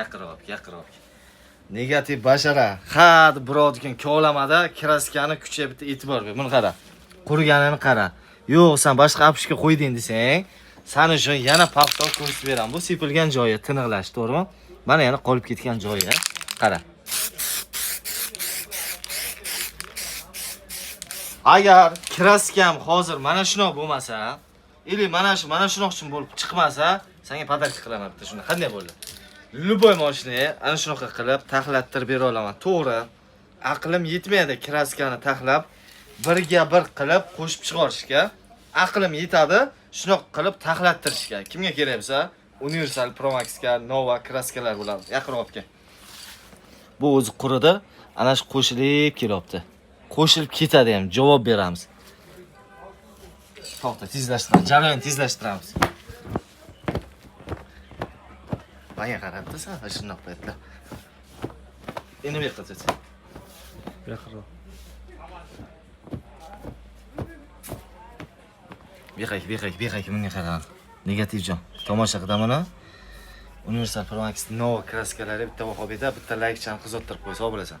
Yaqinroq. Negativ bashara. Ha, birovnikiga kovlamada kraskani kuchiga bitta e'tibor ber. Buni qara. Quriganini qara. Yo'q, sen boshqa apishga qo'yding desang, sana uchun yana paxta ko'rsatib beraman. Bu sepilgan joyi tiniqlash, to'g'rimi? Mana yana qolib ketgan joyi. Qara. Agar kraskam hozir mana shunoq bo'lmasa, mana shunoq uchun bo'lib chiqmasa, senga podarka qilaman bitta shuni. Qanday bo'ldi? Luboy mashinani ana shunaqa qilib taxlattirib bera olaman. To'g'ri. Aqlim yetmaydi kraskani taxlab birga bir qilib qo'shib chiqarishga. Aqlim yetadi shunaqa qilib taxlattirishga. Kimga kerak bo'lsa, Universal Pro Max'ga Nova kraskalar bo'ladi. Yaqinroq kel. Bu o'zi quridi, ana shu qo'shilib kelyapti. Qo'shilib ketadi ham, javob beramiz. To'xta, tezlashtiramiz. Jarayonni tezlashtiramiz. Menga qarabdi sen shundoq paytda. Endi bu yoqqa ket. Yaqinroq. Beqay, menga qara. Negativjon. Tomosha qilaman mana. Universal Pro Max Nova kraskalari bitta baho berdi, bitta like chani qizartirib qo'ysa, bo'lasan.